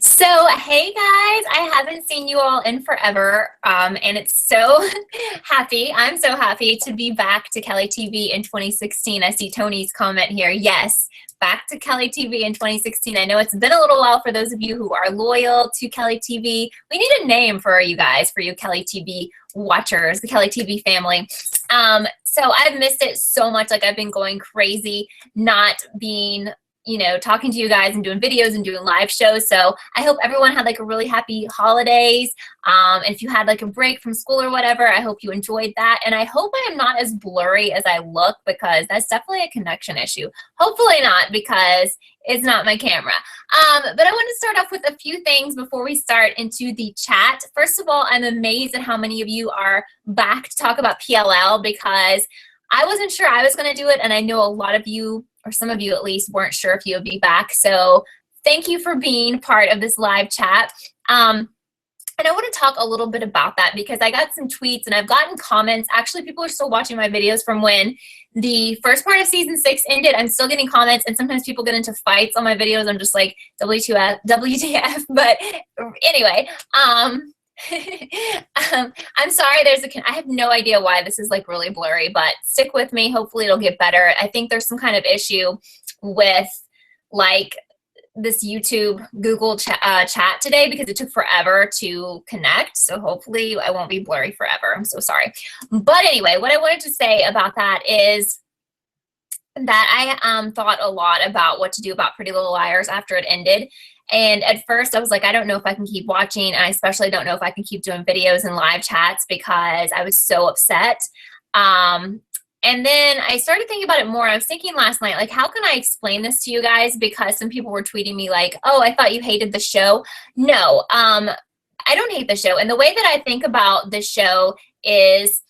So, hey guys, I haven't seen you all in forever, and it's so I'm so happy to be back to Kellie TV in 2016. I see Tony's comment here. Yes, back to Kellie TV in 2016. I know it's been a little while for those of you who are loyal to Kellie TV. We need a name for you guys, for you Kellie TV watchers, the Kellie TV family. So I've missed it so much. Like I've been going crazy, not being talking to you guys and doing videos and doing live shows. So I hope everyone had like a really happy holidays. And if you had like a break from school or whatever, I hope you enjoyed that. And I hope I am not as blurry as I look, because that's definitely a connection issue. Hopefully not, because it's not my camera. But I want to start off with a few things before we start into the chat. First of all, I'm amazed at how many of you are back to talk about PLL, because I wasn't sure I was going to do it, and I know a lot of you, or some of you at least, weren't sure if you would be back. So thank you for being part of this live chat. And I want to talk a little bit about that, because I got some tweets and I've gotten comments. Actually, people are still watching my videos from when the first part of season 6 ended. I'm still getting comments, and sometimes people get into fights on my videos. I'm just like, WTF. But anyway, I'm sorry, I have no idea why this is like really blurry, but stick with me. Hopefully it'll get better. I think there's some kind of issue with like this YouTube Google chat today, because it took forever to connect. So hopefully I won't be blurry forever. I'm so sorry. But anyway, what I wanted to say about that is that I thought a lot about what to do about Pretty Little Liars after it ended. And at first I was like, I don't know if I can keep watching, and I especially don't know if I can keep doing videos and live chats, because I was so upset. And then I started thinking about it more. I was thinking last night, like, how can I explain this to you guys? Because some people were tweeting me like, oh, I thought you hated the show. No, I don't hate the show. And the way that I think about the show is,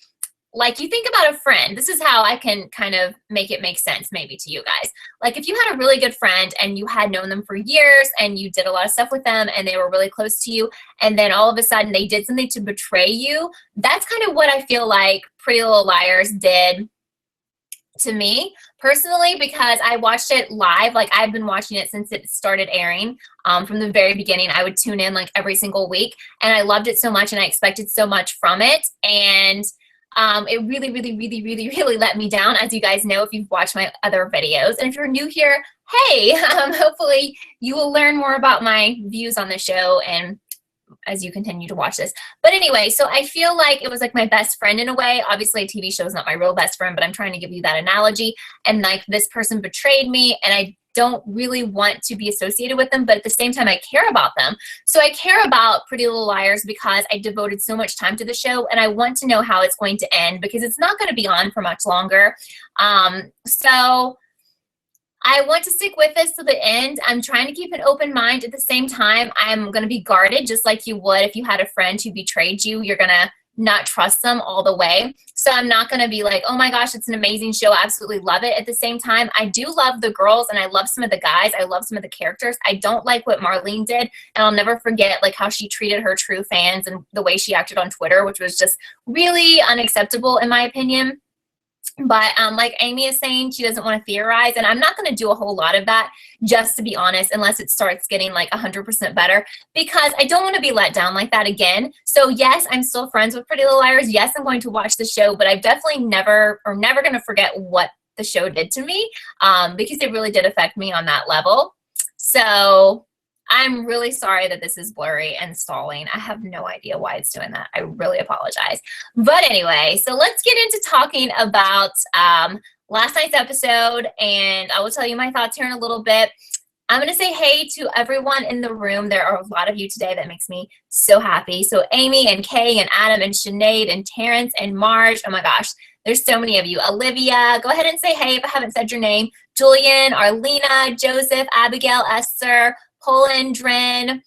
like, you think about a friend. This is how I can kind of make it make sense maybe to you guys. Like if you had a really good friend and you had known them for years and you did a lot of stuff with them and they were really close to you, and then all of a sudden they did something to betray you, that's kind of what I feel like Pretty Little Liars did to me personally, because I watched it live. Like I've been watching it since it started airing. From the very beginning, I would tune in like every single week, and I loved it so much and I expected so much from it. And it really let me down, as you guys know if you've watched my other videos. And if you're new here, hey, hopefully you will learn more about my views on the show and as you continue to watch this. But anyway, so I feel like it was like my best friend in a way. Obviously a TV show is not my real best friend, but I'm trying to give you that analogy. And like this person betrayed me, and I don't really want to be associated with them, but at the same time I care about them. So I care about Pretty Little Liars because I devoted so much time to the show, and I want to know how it's going to end, because it's not going to be on for much longer. So I want to stick with this to the end. I'm trying to keep an open mind. At the same time, I'm going to be guarded, just like you would if you had a friend who betrayed you. You're going to not trust them all the way. So I'm not going to be like, oh my gosh, it's an amazing show, I absolutely love it. At the same time, I do love the girls and I love some of the guys. I love some of the characters. I don't like what Marlene did, and I'll never forget like how she treated her true fans and the way she acted on Twitter, which was just really unacceptable in my opinion. But like Amy is saying, she doesn't want to theorize, and I'm not going to do a whole lot of that, just to be honest, unless it starts getting like 100% better, because I don't want to be let down like that again. So yes, I'm still friends with Pretty Little Liars. Yes, I'm going to watch the show, but I've definitely never going to forget what the show did to me, because it really did affect me on that level. So I'm really sorry that this is blurry and stalling. I have no idea why it's doing that. I really apologize. But anyway, so let's get into talking about last night's episode, and I will tell you my thoughts here in a little bit. I'm going to say hey to everyone in the room. There are a lot of you today. That makes me so happy. So Amy and Kay and Adam and Sinead and Terrence and Marge. Oh my gosh, there's so many of you. Olivia, go ahead and say hey if I haven't said your name. Julian, Arlena, Joseph, Abigail, Esther, Poland, Dren,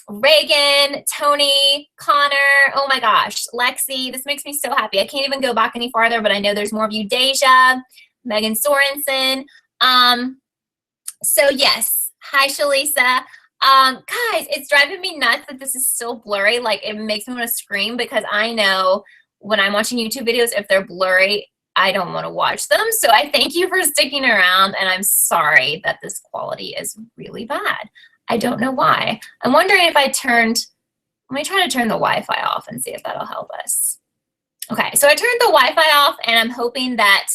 Reagan, Tony, Connor, oh my gosh, Lexi, this makes me so happy. I can't even go back any farther, but I know there's more of you. Deja, Megan Sorensen. So yes, hi Shalisa. Guys, it's driving me nuts that this is still blurry. Like it makes me want to scream, because I know when I'm watching YouTube videos, if they're blurry, I don't want to watch them. So I thank you for sticking around, and I'm sorry that this quality is really bad. I don't know why. I'm wondering if I turned, let me try to turn the Wi-Fi off and see if that'll help us. Okay, so I turned the Wi-Fi off and I'm hoping that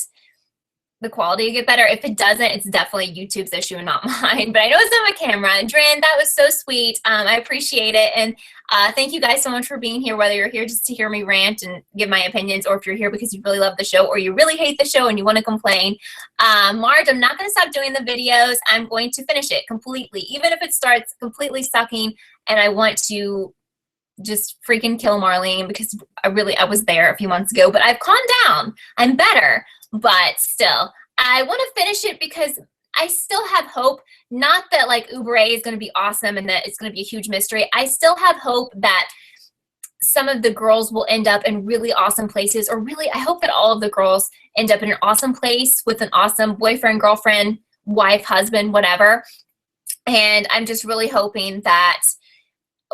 the quality will get better. If it doesn't, it's definitely YouTube's issue and not mine. But I know it's not my camera. Dren, that was so sweet. I appreciate it. And thank you guys so much for being here, whether you're here just to hear me rant and give my opinions, or if you're here because you really love the show or you really hate the show and you want to complain. Marge, I'm not going to stop doing the videos. I'm going to finish it completely, even if it starts completely sucking and I want to just freaking kill Marlene, because I was there a few months ago, but I've calmed down. I'm better. But still, I want to finish it because I still have hope. Not that like Uber A is going to be awesome and that it's going to be a huge mystery. I still have hope that some of the girls will end up in really awesome places, or really, I hope that all of the girls end up in an awesome place with an awesome boyfriend, girlfriend, wife, husband, whatever. And I'm just really hoping that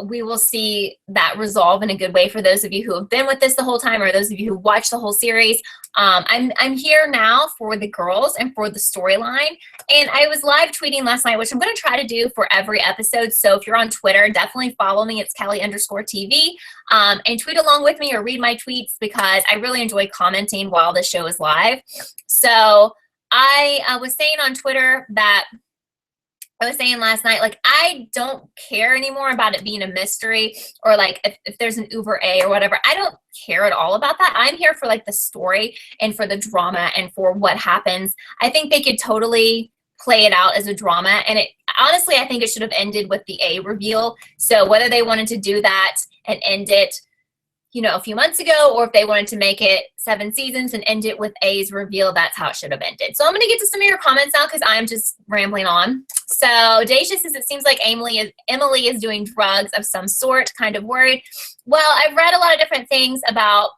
we will see that resolve in a good way for those of you who have been with this the whole time, or those of you who watched the whole series. I'm here now for the girls and for the storyline. And I was live tweeting last night, which I'm going to try to do for every episode. So if you're on Twitter, definitely follow me. It's Kellie_TV. And tweet along with me or read my tweets, because I really enjoy commenting while the show is live. So I was saying on Twitter that I was saying last night, like, I don't care anymore about it being a mystery, or like if there's an Uber A or whatever. I don't care at all about that. I'm here for like the story and for the drama and for what happens. I think they could totally play it out as a drama. And it honestly, I think it should have ended with the A reveal. So whether they wanted to do that and end it, you know, a few months ago, or if they wanted to make it 7 seasons and end it with A's reveal, that's how it should have ended. So I'm going to get to some of your comments now, because I'm just rambling on. So Daisha says, it seems like Emily is doing drugs of some sort, kind of worried. Well, I've read a lot of different things about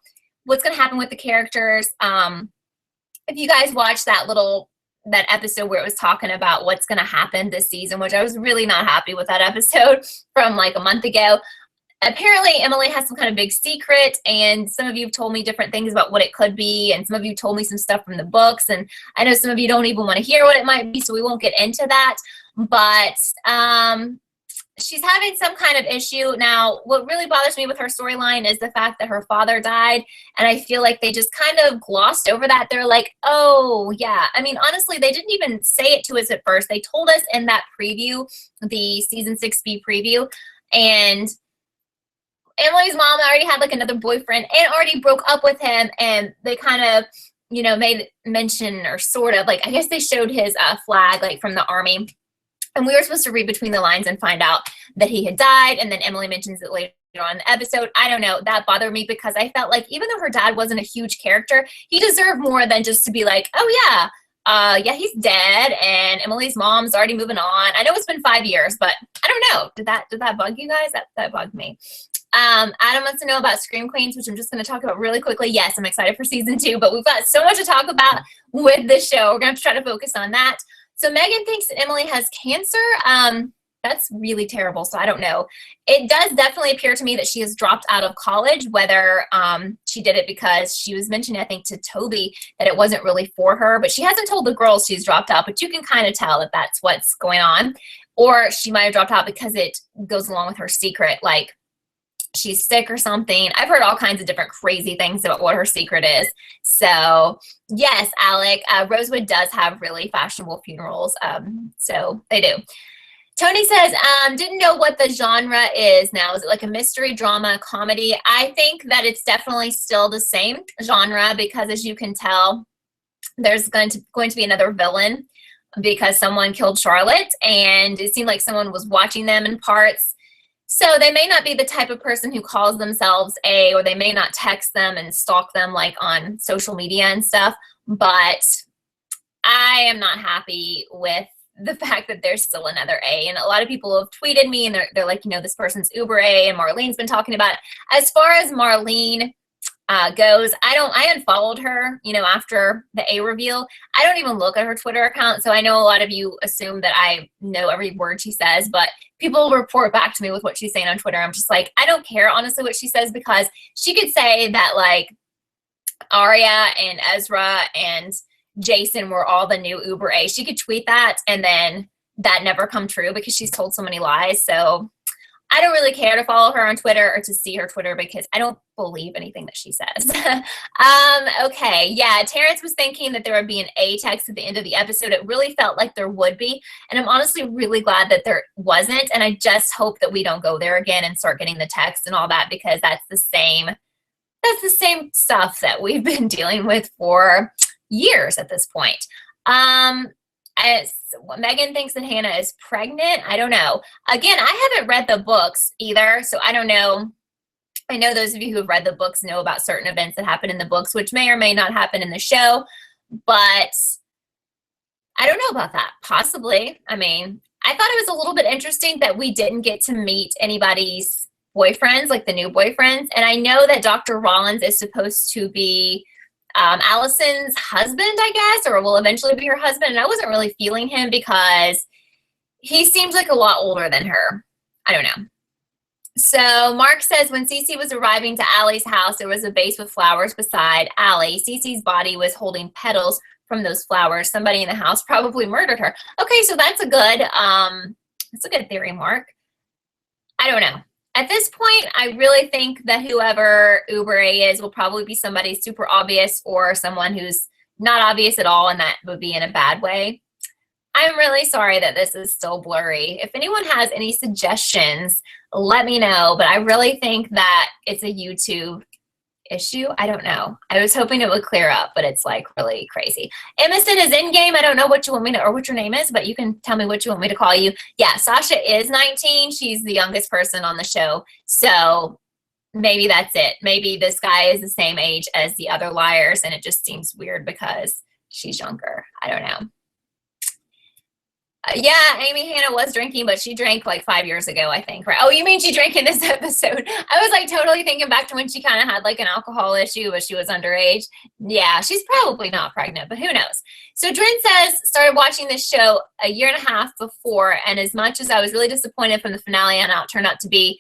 what's going to happen with the characters. If you guys watched that episode where it was talking about what's going to happen this season, which I was really not happy with that episode from like a month ago. Apparently, Emily has some kind of big secret, and some of you have told me different things about what it could be, and some of you told me some stuff from the books, and I know some of you don't even want to hear what it might be, so we won't get into that. But she's having some kind of issue. Now, what really bothers me with her storyline is the fact that her father died, and I feel like they just kind of glossed over that. They're like, oh, yeah. I mean, honestly, they didn't even say it to us at first. They told us in that preview, the Season 6B preview, and Emily's mom already had like another boyfriend and already broke up with him, and they kind of, you know, made mention, or sort of like, I guess they showed his flag like from the army, and we were supposed to read between the lines and find out that he had died, and then Emily mentions it later on in the episode. I don't know, that bothered me, because I felt like even though her dad wasn't a huge character, he deserved more than just to be like, oh yeah, yeah, he's dead, and Emily's mom's already moving on. I know it's been 5 years, but I don't know. Did that bug you guys? That bugged me. Adam wants to know about Scream Queens, which I'm just going to talk about really quickly. Yes, I'm excited for season 2, but we've got so much to talk about with this show. We're going to have to try to focus on that. So Megan thinks that Emily has cancer. That's really terrible, so I don't know. It does definitely appear to me that she has dropped out of college, whether she did it because she was mentioning, I think, to Toby that it wasn't really for her, but she hasn't told the girls she's dropped out, but you can kind of tell that that's what's going on. Or she might have dropped out because it goes along with her secret, like she's sick or something. I've heard all kinds of different crazy things about what her secret is. So yes, Alec, Rosewood does have really fashionable funerals. So they do. Tony says, didn't know what the genre is now. Is it like a mystery, drama, comedy? I think that it's definitely still the same genre, because as you can tell, there's going to be another villain, because someone killed Charlotte, and it seemed like someone was watching them in parts. So they may not be the type of person who calls themselves A, or they may not text them and stalk them like on social media and stuff, but I am not happy with the fact that there's still another A. And a lot of people have tweeted me, and they're like, you know, this person's Uber A, and Marlene's been talking about it. As far as Marlene goes, I unfollowed her, you know, after the A reveal. I don't even look at her Twitter account, so I know a lot of you assume that I know every word she says, but people report back to me with what she's saying on Twitter. I'm just like, I don't care, honestly, what she says, because she could say that, like, Arya and Ezra and Jason were all the new Uber A. She could tweet that and then that never come true because she's told so many lies. So I don't really care to follow her on Twitter or to see her Twitter because I don't believe anything that she says. Okay, yeah, Terrence was thinking that there would be an A text at the end of the episode. It really felt like there would be, and I'm honestly really glad that there wasn't, and I just hope that we don't go there again and start getting the text and all that, because that's the same stuff that we've been dealing with for years at this point. Megan thinks that Hannah is pregnant. I don't know. Again, I haven't read the books either, so I don't know. I know those of you who have read the books know about certain events that happen in the books, which may or may not happen in the show, but I don't know about that. Possibly. I mean, I thought it was a little bit interesting that we didn't get to meet anybody's boyfriends, like the new boyfriends, and I know that Dr. Rollins is supposed to be Allison's husband, I guess, or will eventually be her husband. And I wasn't really feeling him because he seems like a lot older than her. I don't know. So Mark says when CeCe was arriving to Allie's house, there was a vase with flowers beside Allie. CeCe's body was holding petals from those flowers. Somebody in the house probably murdered her. Okay, so that's a good theory, Mark. I don't know. At this point, I really think that whoever Uber A is will probably be somebody super obvious or someone who's not obvious at all, and that would be in a bad way. I'm really sorry that this is still blurry. If anyone has any suggestions, let me know, but I really think that it's a YouTube issue. I don't know. I was hoping it would clear up, but it's like really crazy. Emerson is in game. I don't know what you want me to, or what your name is, but you can tell me what you want me to call you. Yeah, Sasha is 19. She's the youngest person on the show. So maybe that's it. Maybe this guy is the same age as the other liars, and it just seems weird because she's younger. I don't know. Yeah, Amy Hannah was drinking, but she drank like 5 years ago, I think, right? Oh, you mean she drank in this episode? I was like totally thinking back to when she kind of had like an alcohol issue, but she was underage. Yeah, she's probably not pregnant, but who knows? So Dren says, started watching this show a year and a half before, and as much as I was really disappointed from the finale on how it turned out to be,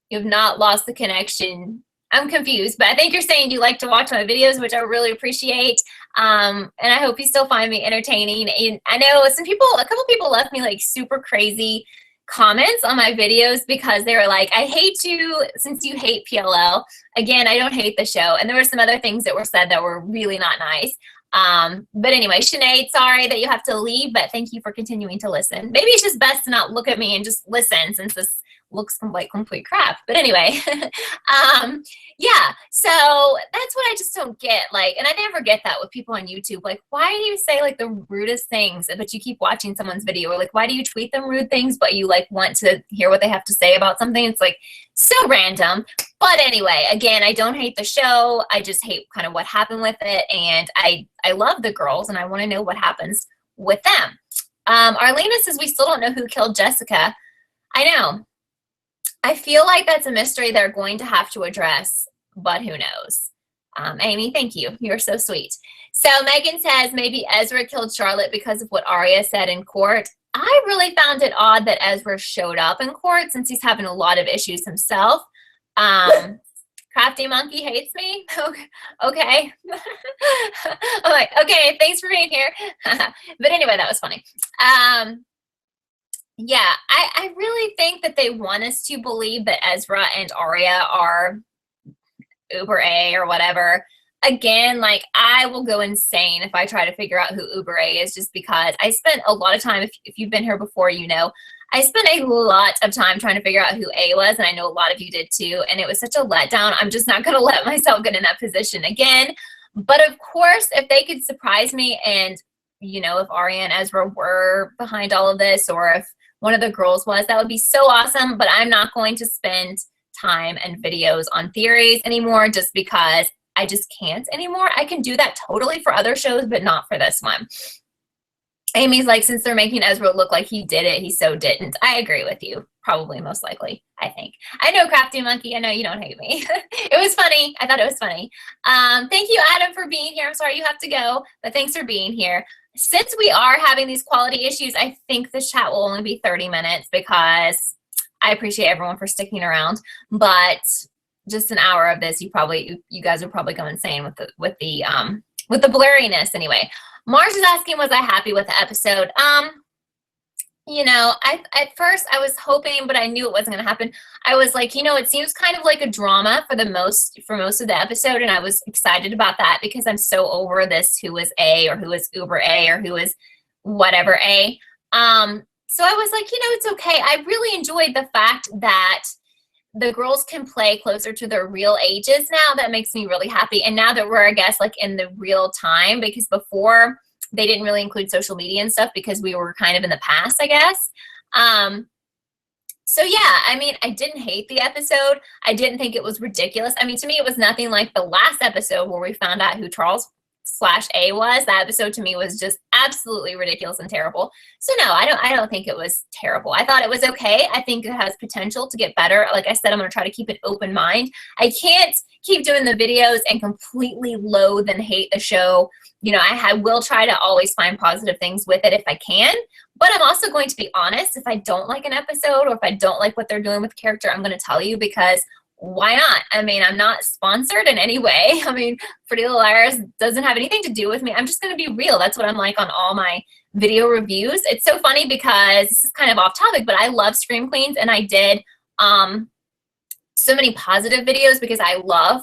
you've not lost the connection. I'm confused, but I think you're saying you like to watch my videos, which I really appreciate. And I hope you still find me entertaining. And I know a couple people left me like super crazy comments on my videos because they were like, I hate you since you hate PLL. Again, I don't hate the show. And there were some other things that were said that were really not nice. But anyway, Sinead, sorry that you have to leave, but thank you for continuing to listen. Maybe it's just best to not look at me and just listen since this looks like complete crap. But anyway, yeah, so that's what I just don't get. Like, and I never get that with people on YouTube. Like, why do you say like the rudest things, but you keep watching someone's video? Or like, why do you tweet them rude things, but you like want to hear what they have to say about something? It's like so random. But anyway, again, I don't hate the show. I just hate kind of what happened with it. And I love the girls and I want to know what happens with them. Arlena says we still don't know who killed Jessica. I know. I feel like that's a mystery they're going to have to address, but who knows? Amy, thank you. You're so sweet. So Megan says maybe Ezra killed Charlotte because of what Arya said in court. I really found it odd that Ezra showed up in court since he's having a lot of issues himself. Crafty Monkey hates me. Okay. I'm like, okay, thanks for being here. But anyway, that was funny. Yeah, I really think that they want us to believe that Ezra and Arya are Uber A or whatever. Again, like I will go insane if I try to figure out who Uber A is, just because I spent a lot of time, if you've been here before, you know, I spent a lot of time trying to figure out who A was, and I know a lot of you did too, and it was such a letdown. I'm just not going to let myself get in that position again. But of course, if they could surprise me and, you know, if Arya and Ezra were behind all of this, or if one of the girls was, that would be so awesome. But I'm not going to spend time and videos on theories anymore just because I just can't anymore. I can do that totally for other shows, but not for this one. Amy's like, since they're making Ezra look like he did it, he so didn't. I agree with you. Probably, most likely, I think. I know, Crafty Monkey. I know you don't hate me. It was funny. I thought it was funny. Thank you, Adam, for being here. I'm sorry you have to go, but thanks for being here. Since we are having these quality issues, I think the chat will only be 30 minutes because I appreciate everyone for sticking around. But just an hour of this, you guys are probably going insane with the blurriness. Anyway, Mars is asking, was I happy with the episode? You know, at first I was hoping, but I knew it wasn't going to happen. I was like, you know, it seems kind of like a drama for most of the episode, and I was excited about that because I'm so over this who is A or who is Uber A or who is whatever A. So I was like, you know, it's okay. I really enjoyed the fact that the girls can play closer to their real ages now. That makes me really happy. And now that we're, I guess, like in the real time, because before they didn't really include social media and stuff because we were kind of in the past, I guess. So yeah, I mean, I didn't hate the episode. I didn't think it was ridiculous. I mean, to me, it was nothing like the last episode where we found out who Charles slash A was. That episode to me was just absolutely ridiculous and terrible. So no, I don't think it was terrible. I thought it was okay. I think it has potential to get better. Like I said, I'm going to try to keep an open mind. I can't keep doing the videos and completely loathe and hate the show. You know, I will try to always find positive things with it if I can, but I'm also going to be honest. If I don't like an episode or if I don't like what they're doing with character, I'm going to tell you, because why not? I mean, I'm not sponsored in any way. I mean, Pretty Little Liars doesn't have anything to do with me. I'm just going to be real. That's what I'm like on all my video reviews. It's so funny because this is kind of off topic, but I love Scream Queens, and I did so many positive videos because I love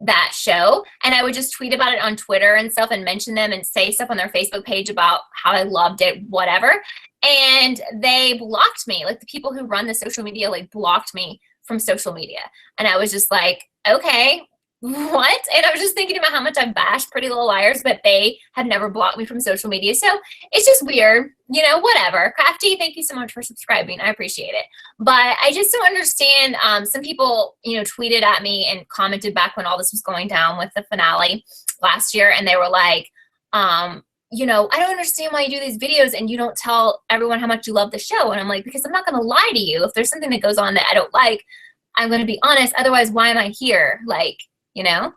that show, and I would just tweet about it on Twitter and stuff and mention them and say stuff on their Facebook page about how I loved it, whatever. And they blocked me. Like the people who run the social media, like blocked me from social media. And I was just like, okay, what? And I was just thinking about how much I bashed Pretty Little Liars, but they have never blocked me from social media. So it's just weird, you know, whatever. Crafty, thank you so much for subscribing. I appreciate it. But I just don't understand. Some people, you know, tweeted at me and commented back when all this was going down with the finale last year. And they were like, you know, I don't understand why you do these videos and you don't tell everyone how much you love the show. And I'm like, because I'm not going to lie to you. If there's something that goes on that I don't like, I'm going to be honest. Otherwise, why am I here? Like, you know,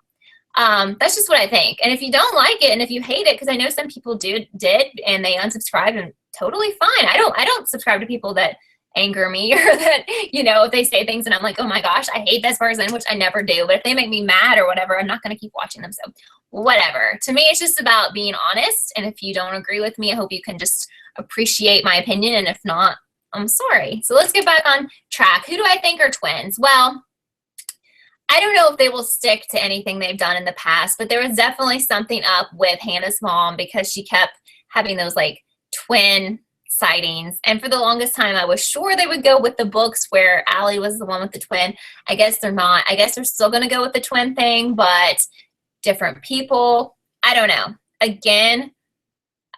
that's just what I think. And if you don't like it and if you hate it, because I know some people did and they unsubscribed, and totally fine. I don't subscribe to people that anger me or that, you know, if they say things and I'm like, oh my gosh, I hate this person, which I never do. But if they make me mad or whatever, I'm not going to keep watching them. So whatever. To me, it's just about being honest. And if you don't agree with me, I hope you can just appreciate my opinion. And if not, I'm sorry. So let's get back on track. Who do I think are twins? Well, I don't know if they will stick to anything they've done in the past, but there was definitely something up with Hannah's mom because she kept having those like twin sightings. And for the longest time, I was sure they would go with the books where Allie was the one with the twin. I guess they're not. I guess they're still going to go with the twin thing, but different people. I don't know. Again,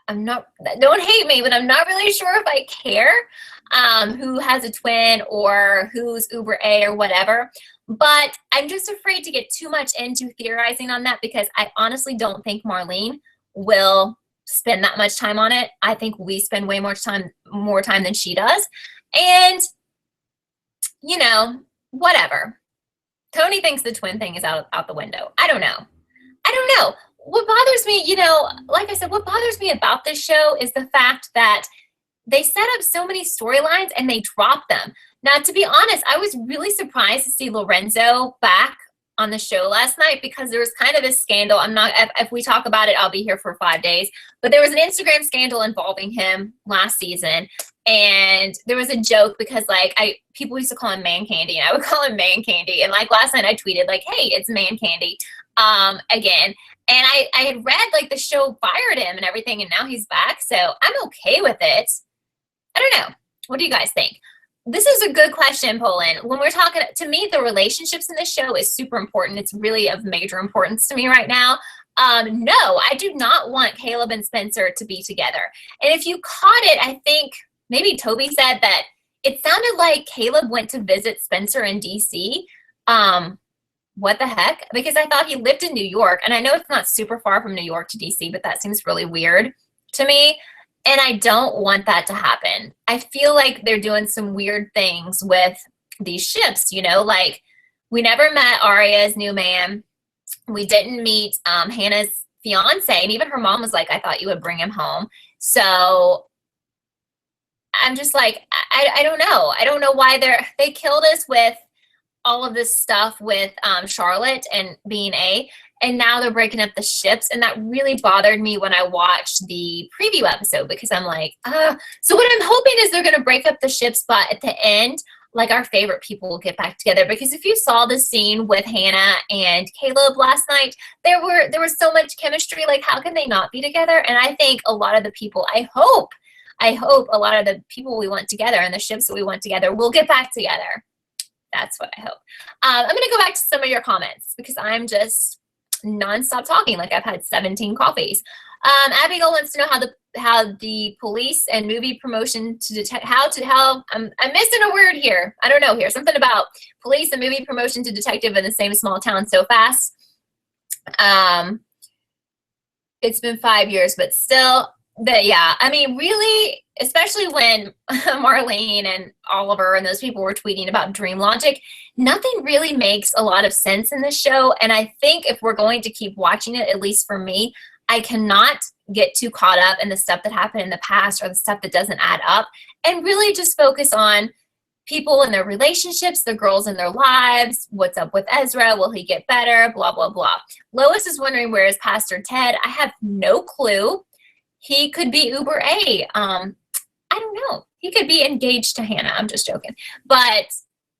I'm not, don't hate me, but I'm not really sure if I care who has a twin or who's Uber A or whatever. But I'm just afraid to get too much into theorizing on that because I honestly don't think Marlene will spend that much time on it. I think we spend way more time than she does. And, you know, whatever. Tony thinks the twin thing is out the window. I don't know. What bothers me, you know, like I said, what bothers me about this show is the fact that they set up so many storylines and they drop them. Now, to be honest, I was really surprised to see Lorenzo back on the show last night because there was kind of this scandal. If we talk about it, I'll be here for 5 days. But there was an Instagram scandal involving him last season. And there was a joke because like people used to call him Man Candy and I would call him Man Candy. And like last night I tweeted like, hey, it's Man Candy again. And I had read like the show fired him and everything, and now he's back. So I'm okay with it. I don't know. What do you guys think? This is a good question, Poland. When we're talking, to me, the relationships in this show is super important. It's really of major importance to me right now. No, I do not want Caleb and Spencer to be together. And if you caught it, I think maybe Toby said that it sounded like Caleb went to visit Spencer in DC. What the heck? Because I thought he lived in New York. And I know it's not super far from New York to DC, but that seems really weird to me. And I don't want that to happen. I feel like they're doing some weird things with these ships, you know, like we never met Arya's new man. We didn't meet Hannah's fiance. And even her mom was like, I thought you would bring him home. So I'm just like, I don't know. I don't know why they killed us with all of this stuff with Charlotte and being A. and now they're breaking up the ships, and that really bothered me when I watched the preview episode, because I'm like, so what I'm hoping is they're going to break up the ships, but at the end, like, our favorite people will get back together. Because if you saw the scene with Hannah and Caleb last night, there was so much chemistry. Like, how can they not be together? And I think a lot of the people, I hope a lot of the people we want together and the ships that we want together will get back together. That's what I hope. I'm going to go back to some of your comments, because I'm just nonstop talking like I've had 17 coffees. Abigail wants to know how the police and movie promotion to detect I'm missing a word here. I don't know here. Something about police and movie promotion to detective in the same small town so fast. It's been 5 years, but still, yeah. I mean, really, especially when Marlene and Oliver and those people were tweeting about dream logic, nothing really makes a lot of sense in this show. And I think if we're going to keep watching it, at least for me, I cannot get too caught up in the stuff that happened in the past or the stuff that doesn't add up, and really just focus on people and their relationships, the girls in their lives, what's up with Ezra, will he get better, blah, blah, blah. Lois is wondering, where is Pastor Ted? I have no clue. He could be Uber A. I don't know. He could be engaged to Hannah. I'm just joking. But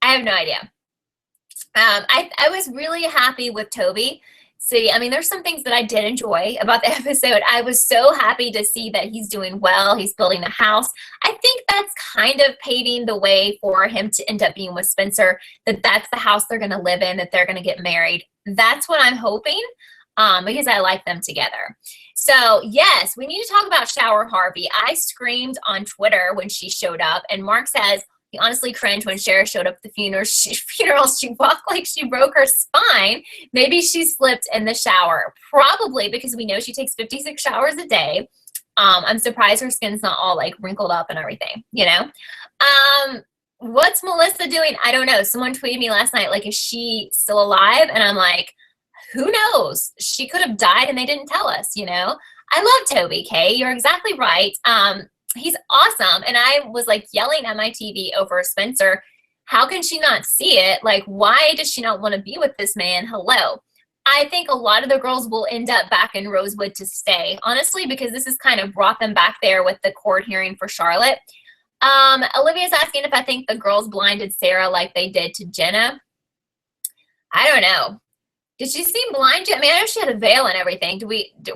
I have no idea. I was really happy with Toby. See, I mean, there's some things that I did enjoy about the episode. I was so happy to see that he's doing well. He's building a house. I think that's kind of paving the way for him to end up being with Spencer, that's the house they're going to live in, that they're going to get married. That's what I'm hoping, because I like them together. So, yes, we need to talk about Shower Harvey. I screamed on Twitter when she showed up, and Mark says he honestly cringed when Cher showed up at the funeral. She walked like she broke her spine. Maybe she slipped in the shower. Probably, because we know she takes 56 showers a day. I'm surprised her skin's not all like wrinkled up and everything, you know? What's Melissa doing? I don't know. Someone tweeted me last night, like, is she still alive? And I'm like, who knows? She could have died and they didn't tell us, you know? I love Toby, Kay. You're exactly right. He's awesome. And I was like yelling at my TV over Spencer. How can she not see it? Like, why does she not want to be with this man? Hello. I think a lot of the girls will end up back in Rosewood to stay, honestly, because this has kind of brought them back there with the court hearing for Charlotte. Olivia's asking if I think the girls blinded Sarah like they did to Jenna. I don't know. Did she seem blind? I mean, I know she had a veil and everything.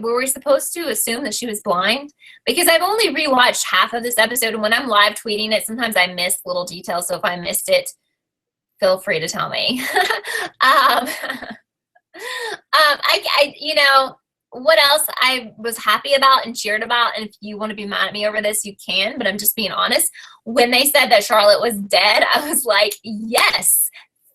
Were we supposed to assume that she was blind? Because I've only rewatched half of this episode, and when I'm live tweeting it, sometimes I miss little details. So if I missed it, feel free to tell me. You know, what else I was happy about and cheered about, and if you want to be mad at me over this, you can, but I'm just being honest. When they said that Charlotte was dead, I was like, yes.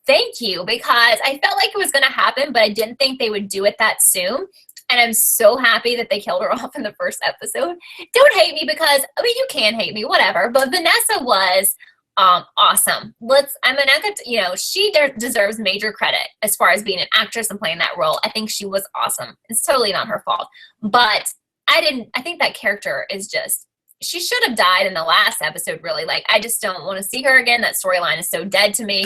Thank you, because I felt like it was going to happen, but I didn't think they would do it that soon. And I'm so happy that they killed her off in the first episode. Don't hate me, because, I mean, you can hate me, whatever. But Vanessa was awesome. You know, she deserves major credit as far as being an actress and playing that role. I think she was awesome. It's totally not her fault. But I think that character is just, she should have died in the last episode, really. Like, I just don't want to see her again. That storyline is so dead to me.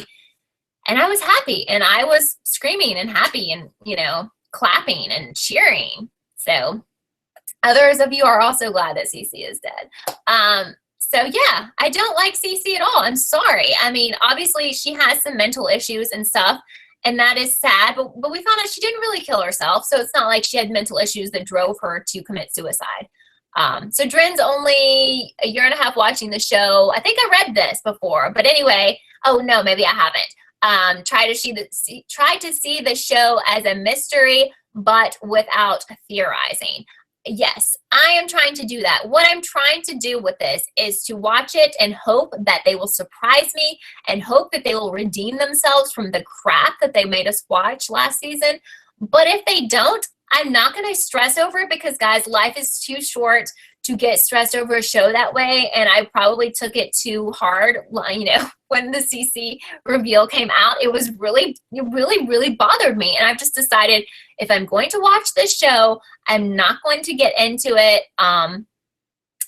And I was happy, and I was screaming and happy and, you know, clapping and cheering. So others of you are also glad that CeCe is dead. So yeah, I don't like CeCe at all. I'm sorry. I mean, obviously she has some mental issues and stuff, and that is sad, but we found out she didn't really kill herself. So it's not like she had mental issues that drove her to commit suicide. So Dren's only a year and a half watching the show. I think I read this before, but anyway, oh no, maybe I haven't. Try to see the show as a mystery, but without theorizing. Yes, I am trying to do that. What I'm trying to do with this is to watch it and hope that they will surprise me, and hope that they will redeem themselves from the crap that they made us watch last season. But if they don't, I'm not going to stress over it, because, guys, life is too short to get stressed over a show that way. And I probably took it too hard, you know, when the CeCe reveal came out. It really bothered me. And I've just decided, if I'm going to watch this show, I'm not going to get into it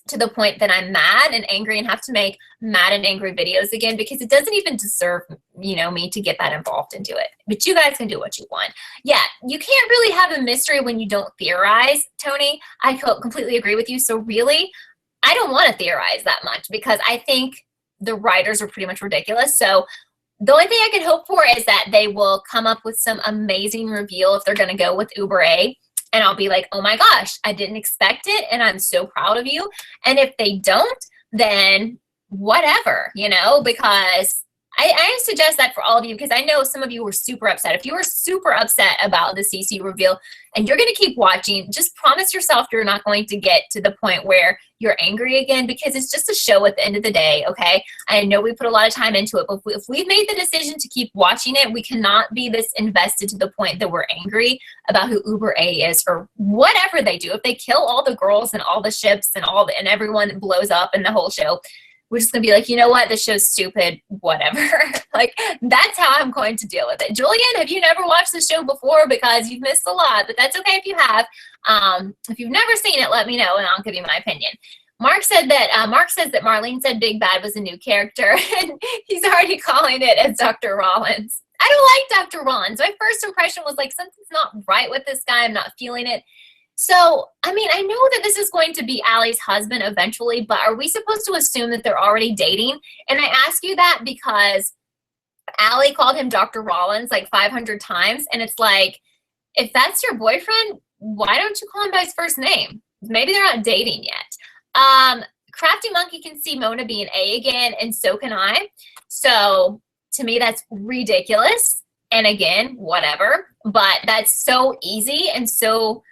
to the point that I'm mad and angry and have to make mad and angry videos again, because it doesn't even deserve, you know, me to get that involved into it. But you guys can do what you want. Yeah, you can't really have a mystery when you don't theorize, Tony. I completely agree with you. So really, I don't want to theorize that much because I think the writers are pretty much ridiculous. So the only thing I can hope for is that they will come up with some amazing reveal if they're going to go with Uber A. And I'll be like, oh my gosh, I didn't expect it. And I'm so proud of you. And if they don't, then whatever, you know, because I suggest that for all of you, because I know some of you were super upset. If you were super upset about the CeCe reveal and you're going to keep watching, just promise yourself you're not going to get to the point where you're angry again, because it's just a show at the end of the day, okay? I know we put a lot of time into it, but if we've made the decision to keep watching it, we cannot be this invested to the point that we're angry about who Uber A is or whatever they do. If they kill all the girls and all the ships and everyone blows up in the whole show, we're just gonna be like, you know what, this show's stupid, whatever. Like, that's how I'm going to deal with it. Julian, have you never watched the show before? Because you've missed a lot, but that's okay if you have. If you've never seen it, let me know and I'll give you my opinion. Mark says that Marlene said Big Bad was a new character and he's already calling it as Dr. Rollins. I don't like Dr. Rollins. My first impression was like, something's not right with this guy. I'm not feeling it. So, I mean, I know that this is going to be Allie's husband eventually, but are we supposed to assume that they're already dating? And I ask you that because Allie called him Dr. Rollins like 500 times. And it's like, if that's your boyfriend, why don't you call him by his first name? Maybe they're not dating yet. Crafty Monkey can see Mona being A again, and so can I. So, to me, that's ridiculous. And again, whatever. But that's so easy and so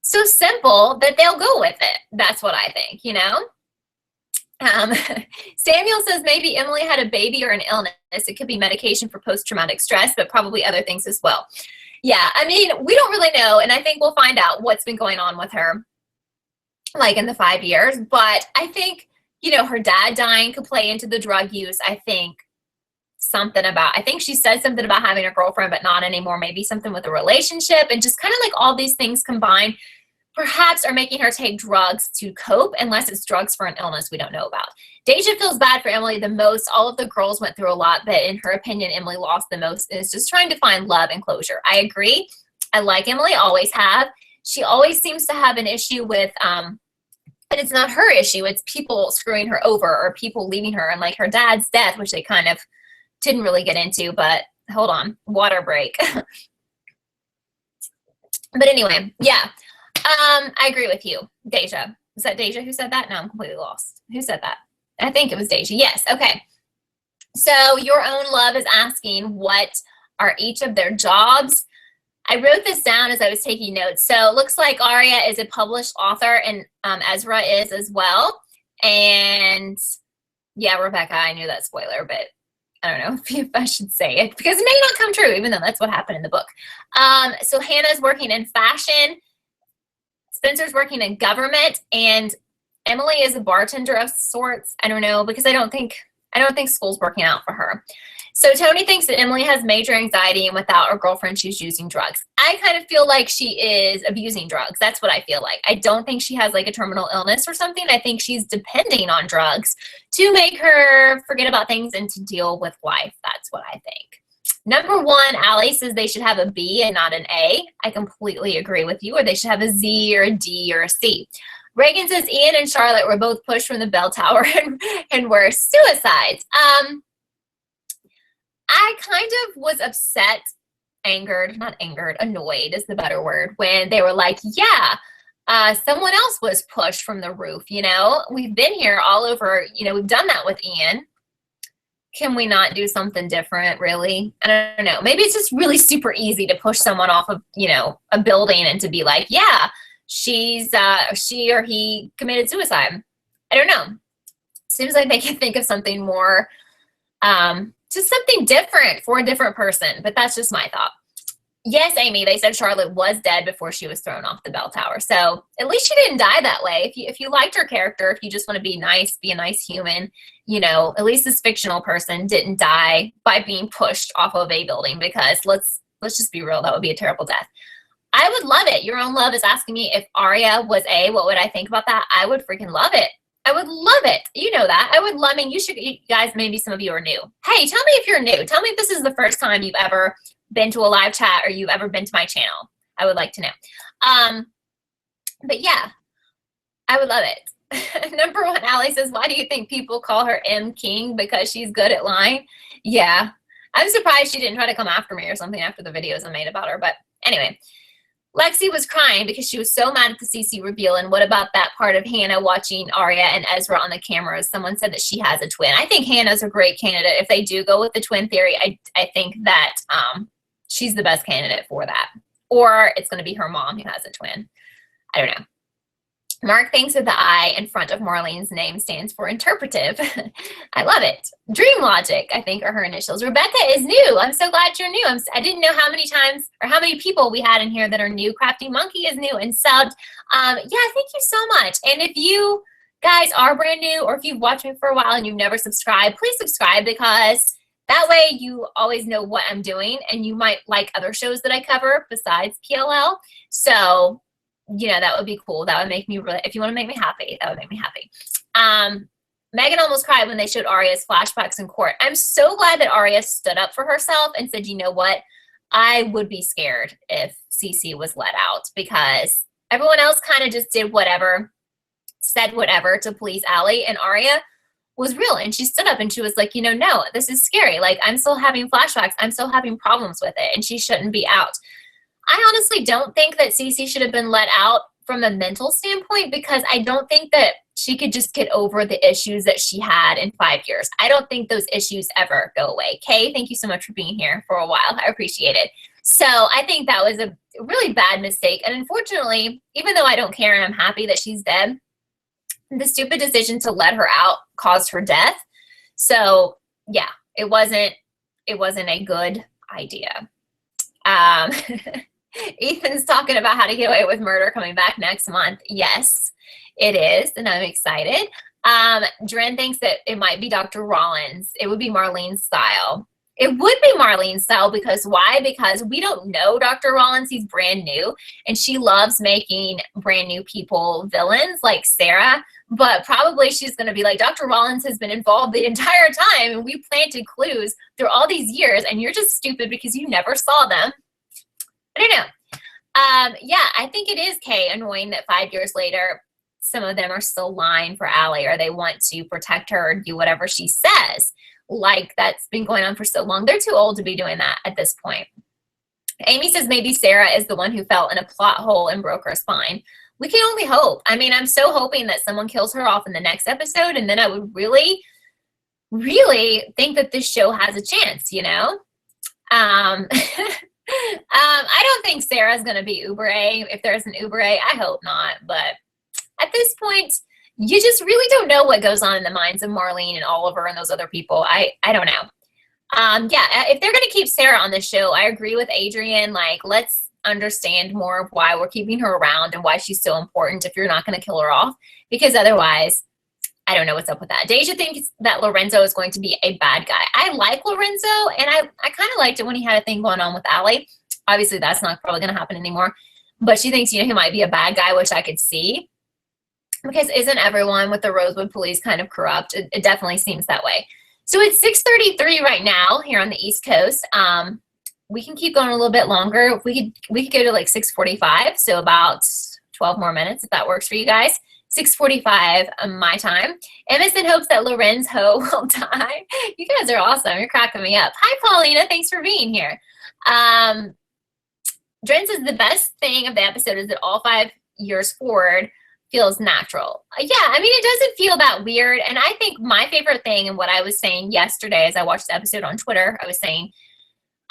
simple that they'll go with it. That's what I think, you know? Samuel says maybe Emily had a baby or an illness. It could be medication for post-traumatic stress, but probably other things as well. Yeah, I mean, we don't really know, and I think we'll find out what's been going on with her, like in the 5 years. But I think, you know, her dad dying could play into the drug use. I think she said something about having a girlfriend, but not anymore. Maybe something with a relationship, and just kind of like all these things combined perhaps are making her take drugs to cope, unless it's drugs for an illness we don't know about. Deja feels bad for Emily the most. All of the girls went through a lot, but in her opinion, Emily lost the most, and is just trying to find love and closure. I agree. I like Emily, always have. She always seems to have an issue with, and it's not her issue, it's people screwing her over or people leaving her, and like her dad's death, which they kind of didn't really get into, but hold on, water break. But anyway, yeah. I agree with you, Deja. Was that Deja who said that? No, I'm completely lost. Who said that? I think it was Deja. Yes, okay. So Your Own Love is asking, what are each of their jobs? I wrote this down as I was taking notes. So it looks like Arya is a published author, and Ezra is as well. And yeah, Rebecca, I knew that spoiler, but I don't know if I should say it because it may not come true, even though that's what happened in the book. So Hannah's working in fashion. Spencer's working in government, and Emily is a bartender of sorts. I don't know, because I don't think school's working out for her. So Tony thinks that Emily has major anxiety, and without her girlfriend, she's using drugs. I kind of feel like she is abusing drugs. That's what I feel like. I don't think she has like a terminal illness or something. I think she's depending on drugs to make her forget about things and to deal with life. That's what I think. Number one, Allie says they should have a B and not an A. I completely agree with you. Or they should have a Z or a D or a C. Reagan says Ian and Charlotte were both pushed from the bell tower and were suicides. I kind of was upset, annoyed is the better word, when they were like, yeah, someone else was pushed from the roof, you know? We've been here all over, you know, we've done that with Ian. Can we not do something different, really? I don't know. Maybe it's just really super easy to push someone off of, you know, a building and to be like, yeah, she or he committed suicide. I don't know. Seems like they can think of something more, just something different for a different person, but that's just my thought. Yes, Amy, they said Charlotte was dead before she was thrown off the bell tower. So at least she didn't die that way. If you liked her character, if you just want to be nice, be a nice human, you know, at least this fictional person didn't die by being pushed off of a building, because let's just be real, that would be a terrible death. I would love it. Your Own Love is asking me if Arya was A, what would I think about that? I would freaking love it. I would love it. You know that. I would love, I mean, you guys, maybe some of you are new. Hey, tell me if you're new. Tell me if this is the first time you've ever been to a live chat or you've ever been to my channel. I would like to know. But yeah, I would love it. Number one, Allie says, why do you think people call her M King? Because she's good at lying. Yeah. I'm surprised she didn't try to come after me or something after the videos I made about her. But anyway, Lexi was crying because she was so mad at the CeCe reveal. And what about that part of Hannah watching Arya and Ezra on the cameras? Someone said that she has a twin. I think Hannah's a great candidate. If they do go with the twin theory, I think that she's the best candidate for that. Or it's going to be her mom who has a twin. I don't know. Mark thinks that the I in front of Marlene's name stands for interpretive. I love it. Dream Logic, I think, are her initials. Rebecca is new. I'm so glad you're new. I didn't know how many times or how many people we had in here that are new. Crafty Monkey is new and subbed. Yeah, thank you so much. And if you guys are brand new or if you've watched me for a while and you've never subscribed, please subscribe because that way you always know what I'm doing and you might like other shows that I cover besides PLL. So you know, that would be cool. That would make me really, if you want to make me happy, that would make me happy. Megan almost cried when they showed Arya's flashbacks in court. I'm so glad that Arya stood up for herself and said, you know what? I would be scared if CeCe was let out because everyone else kind of just did whatever, said whatever to please Allie, and Arya was real. And she stood up and she was like, you know, no, this is scary. Like, I'm still having flashbacks. I'm still having problems with it. And she shouldn't be out. I honestly don't think that CeCe should have been let out from a mental standpoint because I don't think that she could just get over the issues that she had in 5 years. I don't think those issues ever go away. Kay, thank you so much for being here for a while. I appreciate it. So I think that was a really bad mistake. And unfortunately, even though I don't care and I'm happy that she's dead, the stupid decision to let her out caused her death. So yeah, it wasn't a good idea. Ethan's talking about How to Get Away with Murder coming back next month. Yes, it is, and I'm excited. Dren thinks that it might be Dr. Rollins. It would be Marlene's style. It would be Marlene's style because why? Because we don't know Dr. Rollins. He's brand new, and she loves making brand new people villains like Sarah, but probably she's going to be like, Dr. Rollins has been involved the entire time, and we planted clues through all these years, and you're just stupid because you never saw them. I don't know. Yeah, I think it is, Kay, annoying that 5 years later, some of them are still lying for Allie or they want to protect her or do whatever she says. Like that's been going on for so long. They're too old to be doing that at this point. Amy says maybe Sarah is the one who fell in a plot hole and broke her spine. We can only hope. I mean, I'm so hoping that someone kills her off in the next episode and then I would really, really think that this show has a chance, you know? I don't think Sarah's going to be Uber A. If there's an Uber A, I hope not. But at this point, you just really don't know what goes on in the minds of Marlene and Oliver and those other people. I don't know. Yeah, if they're going to keep Sarah on the show, I agree with Adrian. Like, let's understand more of why we're keeping her around and why she's so important if you're not going to kill her off. Because otherwise, I don't know what's up with that. Deja thinks that Lorenzo is going to be a bad guy. I like Lorenzo, and I kind of liked it when he had a thing going on with Allie. Obviously, that's not probably going to happen anymore. But she thinks, you know, he might be a bad guy, which I could see. Because isn't everyone with the Rosewood police kind of corrupt? It definitely seems that way. So it's 6:33 right now here on the East Coast. We can keep going a little bit longer. We could go to like 6:45, so about 12 more minutes if that works for you guys. 6:45 my time. Emerson hopes that Lorenzo will die. You guys are awesome. You're cracking me up. Hi, Paulina. Thanks for being here. Dren says the best thing of the episode is that all 5 years forward feels natural. Yeah, I mean, it doesn't feel that weird. And I think my favorite thing and what I was saying yesterday as I watched the episode on Twitter, I was saying,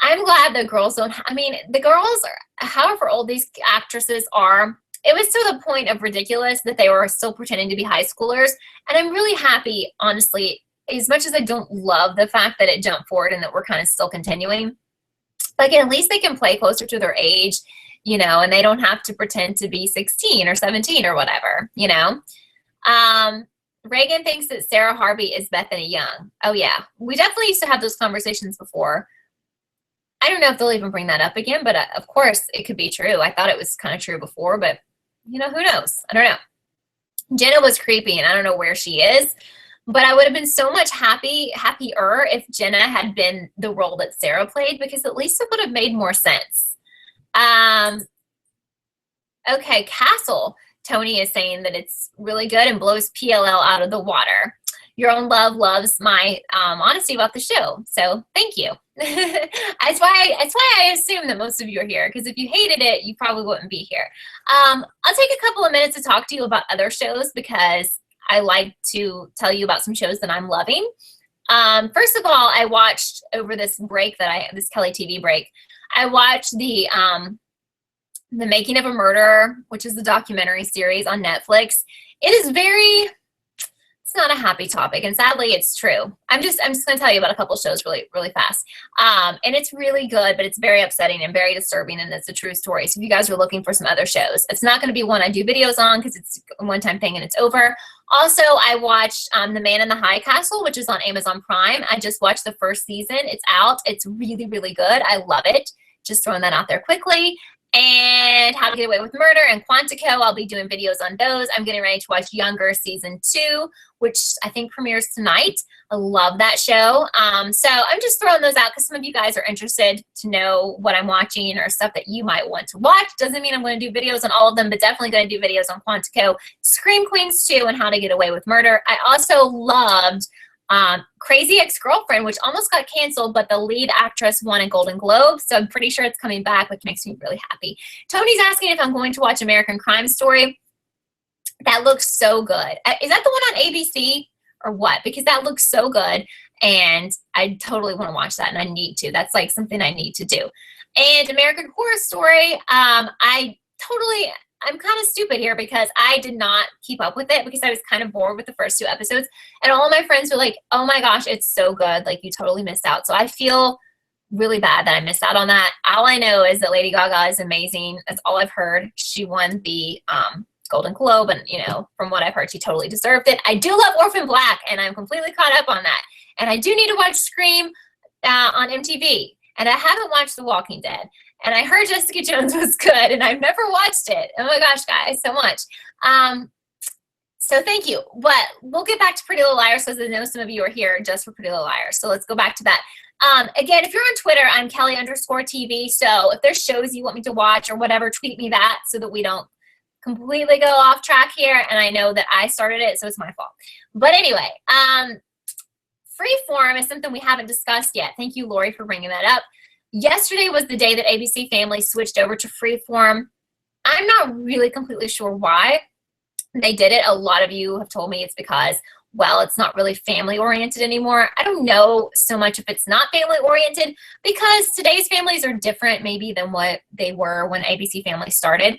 I'm glad the girls don't, I mean, the girls are, however old these actresses are, it was to the point of ridiculous that they were still pretending to be high schoolers. And I'm really happy, honestly, as much as I don't love the fact that it jumped forward and that we're kind of still continuing, like at least they can play closer to their age, you know, and they don't have to pretend to be 16 or 17 or whatever, you know. Reagan thinks that Sarah Harvey is Bethany Young. Oh, yeah. We definitely used to have those conversations before. I don't know if they'll even bring that up again, but of course it could be true. I thought it was kind of true before, but, you know, who knows? I don't know. Jenna was creepy, and I don't know where she is, but I would have been so much happier if Jenna had been the role that Sarah played, because at least it would have made more sense. Okay, Castle. Tony is saying that it's really good and blows PLL out of the water. Your Own Love loves my honesty about the show, so thank you. That's why I assume that most of you are here, because if you hated it, you probably wouldn't be here. I'll take a couple of minutes to talk to you about other shows, because I like to tell you about some shows that I'm loving. First of all, I watched over this break this Kellie TV break, I watched the Making of a Murderer, which is the documentary series on Netflix. It is it's not a happy topic, and sadly it's true. I'm just going to tell you about a couple shows really, really fast. And it's really good, but it's very upsetting and very disturbing, and it's a true story. So if you guys are looking for some other shows, it's not going to be one I do videos on, because it's a one-time thing and it's over. Also, I watched The Man in the High Castle, which is on Amazon Prime. I just watched the first season. It's out. It's really, really good. I love it. Just throwing that out there quickly. And How to Get Away with Murder and Quantico, I'll be doing videos on those. I'm getting ready to watch Younger Season 2, which I think premieres tonight. I love that show. So I'm just throwing those out because some of you guys are interested to know what I'm watching or stuff that you might want to watch. Doesn't mean I'm going to do videos on all of them, but definitely going to do videos on Quantico, Scream Queens 2, and How to Get Away with Murder. I also loved Crazy Ex-Girlfriend, which almost got canceled, but the lead actress won a Golden Globe, so I'm pretty sure it's coming back, which makes me really happy. Tony's asking if I'm going to watch American Crime Story. That looks so good. Is that the one on ABC or what? Because that looks so good, and I totally want to watch that, and I need to. That's like something I need to do. And American Horror Story, I'm kind of stupid here, because I did not keep up with it because I was kind of bored with the first 2 episodes. And all of my friends were like, oh my gosh, it's so good. Like, you totally missed out. So I feel really bad that I missed out on that. All I know is that Lady Gaga is amazing. That's all I've heard. She won the Golden Globe, and, you know, from what I've heard, she totally deserved it. I do love Orphan Black, and I'm completely caught up on that. And I do need to watch Scream on MTV. And I haven't watched The Walking Dead. And I heard Jessica Jones was good, and I've never watched it. Oh my gosh, guys, so much. So thank you. But we'll get back to Pretty Little Liars, because I know some of you are here just for Pretty Little Liars. So let's go back to that. Again, if you're on Twitter, I'm Kellie_TV. So if there's shows you want me to watch or whatever, tweet me that so that we don't completely go off track here. And I know that I started it, so it's my fault. But anyway, Freeform is something we haven't discussed yet. Thank you, Lori, for bringing that up. Yesterday was the day that ABC Family switched over to Freeform. I'm not really completely sure why they did it. A lot of you have told me it's because, well, it's not really family-oriented anymore. I don't know so much if it's not family-oriented, because today's families are different maybe than what they were when ABC Family started.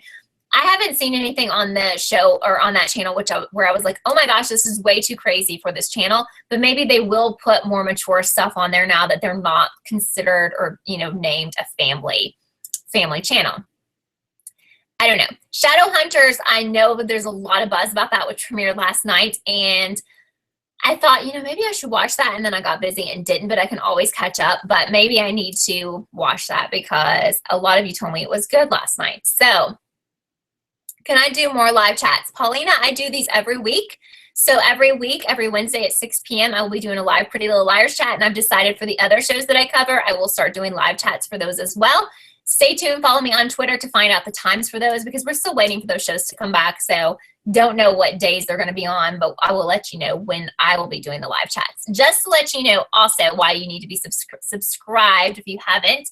I haven't seen anything on the show or on that channel where I was like, oh my gosh, this is way too crazy for this channel. But maybe they will put more mature stuff on there now that they're not considered or, you know, named a family channel. I don't know. Shadowhunters, I know that there's a lot of buzz about that, which premiered last night. And I thought, you know, maybe I should watch that. And then I got busy and didn't, but I can always catch up. But maybe I need to watch that because a lot of you told me it was good last night. So can I do more live chats? Paulina, I do these every week. So every week, every Wednesday at 6 p.m., I will be doing a live Pretty Little Liars chat. And I've decided for the other shows that I cover, I will start doing live chats for those as well. Stay tuned. Follow me on Twitter to find out the times for those, because we're still waiting for those shows to come back. So don't know what days they're going to be on, but I will let you know when I will be doing the live chats. Just to let you know also why you need to be subscribed if you haven't,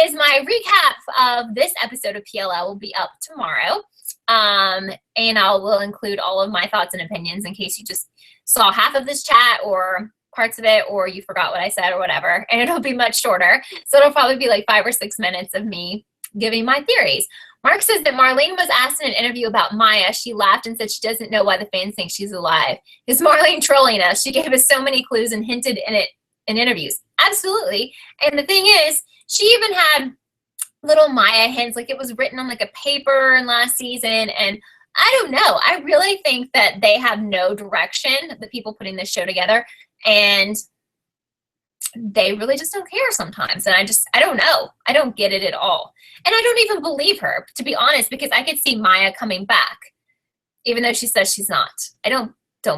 is my recap of this episode of PLL will be up tomorrow. And I will include all of my thoughts and opinions in case you just saw half of this chat or parts of it, or you forgot what I said or whatever, and it'll be much shorter. So it'll probably be like 5 or 6 minutes of me giving my theories. Mark says that Marlene was asked in an interview about Maya. She laughed and said she doesn't know why the fans think she's alive. Is Marlene trolling us? She gave us so many clues and hinted in it in interviews. Absolutely. And the thing is, she even had little Maya hints, like it was written on like a paper in last season. And I don't know. I really think that they have no direction, the people putting this show together, and they really just don't care sometimes. And I don't know. I don't get it at all. And I don't even believe her, to be honest, because I could see Maya coming back. even though she says she's not. I don't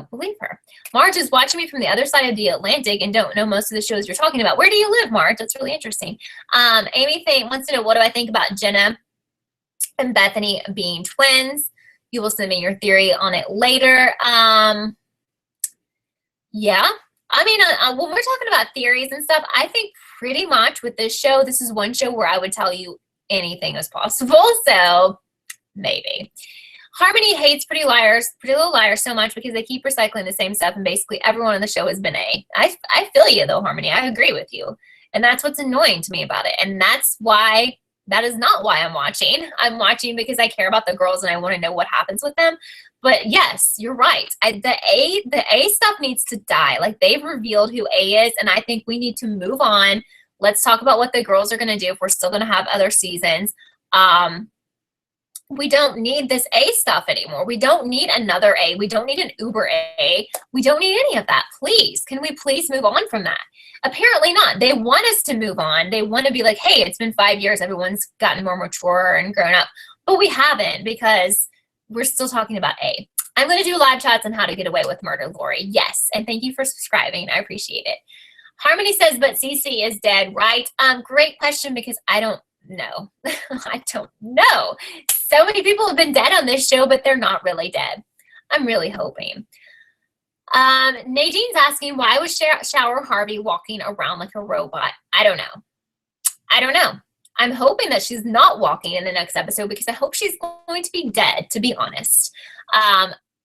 believe her. Marge is watching me from the other side of the Atlantic and don't know most of the shows you're talking about. Where do you live, Marge? That's really interesting. Amy wants to know, what do I think about Jenna and Bethany being twins? You will send me your theory on it later. Yeah. I mean, when we're talking about theories and stuff, I think pretty much with this show, this is one show where I would tell you anything is possible. So maybe. Harmony hates Pretty Little Liars so much because they keep recycling the same stuff, and basically everyone on the show has been A. I feel you though, Harmony. I agree with you. And that's what's annoying to me about it. And that is not why I'm watching. I'm watching because I care about the girls and I want to know what happens with them. But yes, you're right. The A stuff needs to die. Like, they've revealed who A is, and I think we need to move on. Let's talk about what the girls are going to do if we're still going to have other seasons. We don't need this A stuff anymore. We don't need another A. We don't need an Uber A. We don't need any of that. Please, can we please move on from that? Apparently not. They want us to move on. They want to be like, hey, it's been 5 years. Everyone's gotten more mature and grown up. But we haven't, because we're still talking about A. I'm going to do live chats on how to get away with murder, Lori. Yes, and thank you for subscribing. I appreciate it. Harmony says, but CeCe is dead, right? Great question, because I don't know. I don't know. So many people have been dead on this show, but they're not really dead. I'm really hoping. Nadine's asking, why was Shower Harvey walking around like a robot? I don't know. I don't know. I'm hoping that she's not walking in the next episode, because I hope she's going to be dead, to be honest.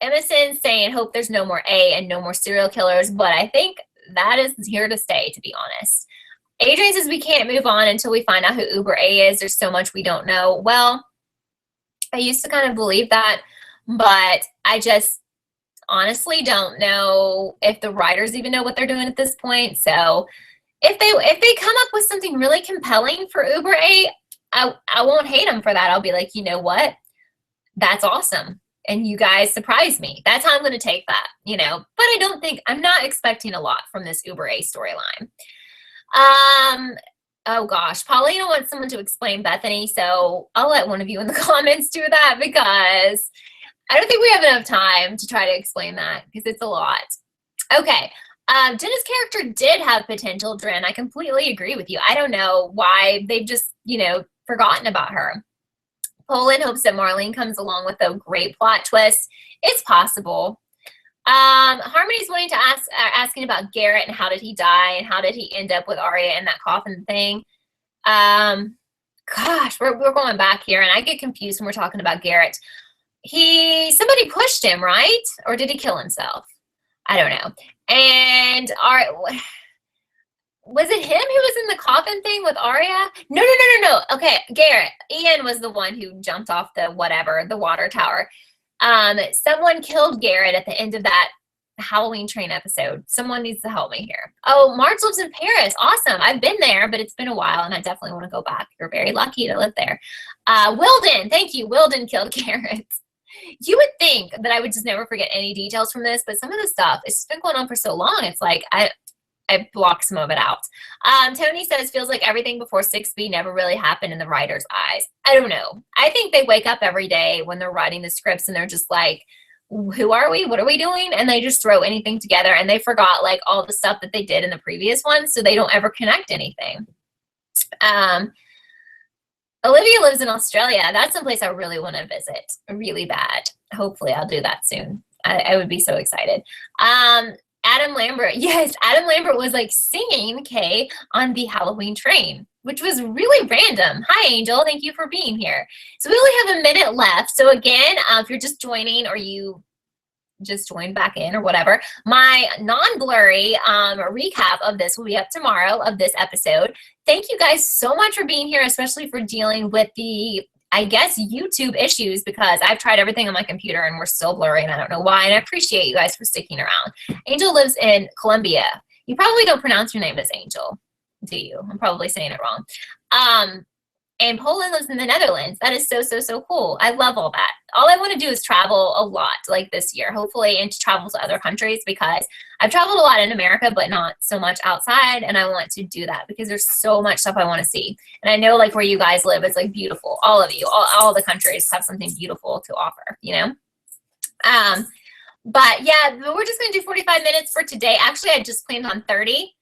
Emerson's saying, hope there's no more A and no more serial killers, but I think that is here to stay, to be honest. Adrian says we can't move on until we find out who Uber A is. There's so much we don't know. Well, I used to kind of believe that, but I just honestly don't know if the writers even know what they're doing at this point. So if they come up with something really compelling for Uber A, I won't hate them for that. I'll be like, you know what? That's awesome. And you guys surprised me. That's how I'm going to take that, you know. But I'm not expecting a lot from this Uber A storyline. Oh gosh, Paulina wants someone to explain Bethany, so I'll let one of you in the comments do that, because I don't think we have enough time to try to explain that, because it's a lot. Okay, Jenna's character did have potential, Dren. I completely agree with you. I don't know why they've just, forgotten about her. Poland hopes that Marlene comes along with a great plot twist. It's possible. Harmony's wanting to asking about Garrett and how did he die and how did he end up with Arya in that coffin thing. Gosh, we're going back here, and I get confused when we're talking about Garrett. Somebody pushed him, right? Or did he kill himself? I don't know. And was it him who was in the coffin thing with Arya? No. Okay, Garrett. Ian was the one who jumped off the water tower. Someone killed Garrett at the end of that Halloween Train episode. Someone needs to help me here. Oh, Marge lives in Paris. Awesome. I've been there, but it's been a while, and I definitely want to go back. You're very lucky to live there. Wilden, thank you. Wilden killed Garrett. You would think that I would just never forget any details from this, but some of the stuff, it's been going on for so long, it's like I blocked some of it out. Tony says, feels like everything before 6B never really happened in the writer's eyes. I don't know. I think they wake up every day when they're writing the scripts and they're just like, who are we? What are we doing? And they just throw anything together, and they forgot like all the stuff that they did in the previous ones, so they don't ever connect anything. Olivia lives in Australia. That's someplace I really want to visit really bad. Hopefully I'll do that soon. I would be so excited. Adam Lambert. Yes, Adam Lambert was like singing, Kay, on the Halloween Train, which was really random. Hi, Angel. Thank you for being here. So we only have a minute left. So again, if you're just joining or you just joined back in or whatever, my non-blurry recap of this will be up tomorrow of this episode. Thank you guys so much for being here, especially for dealing with the, I guess, YouTube issues, because I've tried everything on my computer and we're still blurry, and I don't know why, and I appreciate you guys for sticking around. Angel lives in Colombia. You probably don't pronounce your name as Angel, do you? I'm probably saying it wrong. And Poland lives in the Netherlands. That is so cool. I love all that. All I want to do is travel a lot, like this year, hopefully, and to travel to other countries, because I've traveled a lot in America, but not so much outside, and I want to do that because there's so much stuff I want to see. And I know, like, where you guys live, it's like beautiful. All of you, all the countries have something beautiful to offer, But yeah, we're just gonna do 45 minutes for today. Actually, I just planned on 30.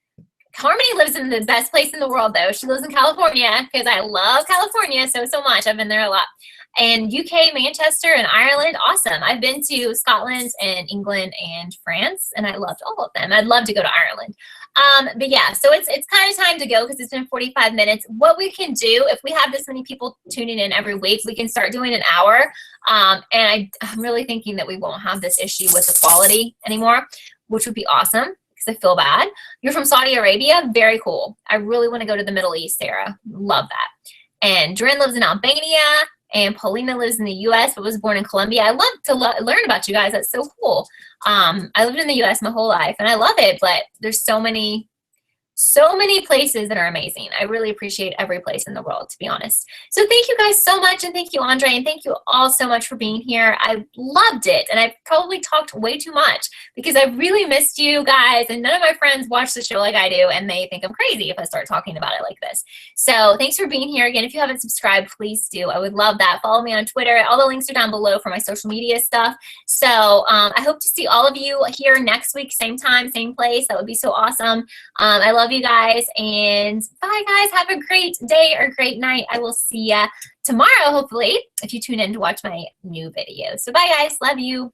Harmony lives in the best place in the world, though. She lives in California because I love California so much. I've been there a lot. And UK, Manchester, and Ireland, awesome. I've been to Scotland and England and France, and I loved all of them. I'd love to go to Ireland. But yeah, so it's kind of time to go because it's been 45 minutes. What we can do, if we have this many people tuning in every week, we can start doing an hour. And I'm really thinking that we won't have this issue with the quality anymore, which would be awesome because I feel bad. You're from Saudi Arabia? Very cool. I really want to go to the Middle East, Sarah. Love that. And Dren lives in Albania. And Paulina lives in the U.S. but was born in Colombia. I love to learn about you guys. That's so cool. I lived in the U.S. my whole life, and I love it, but there's so many places that are amazing. I really appreciate every place in the world, to be honest. So thank you guys so much, and thank you, Andre, and thank you all so much for being here. I loved it, and I probably talked way too much because I really missed you guys, and none of my friends watch the show like I do, and they think I'm crazy if I start talking about it like this. So thanks for being here. Again, if you haven't subscribed, please do. I would love that. Follow me on Twitter. All the links are down below for my social media stuff. So I hope to see all of you here next week, same time, same place. That would be so awesome. I love you guys, and bye guys. Have a great day or great night. I will see ya tomorrow, hopefully, if you tune in to watch my new video. So bye guys. Love you.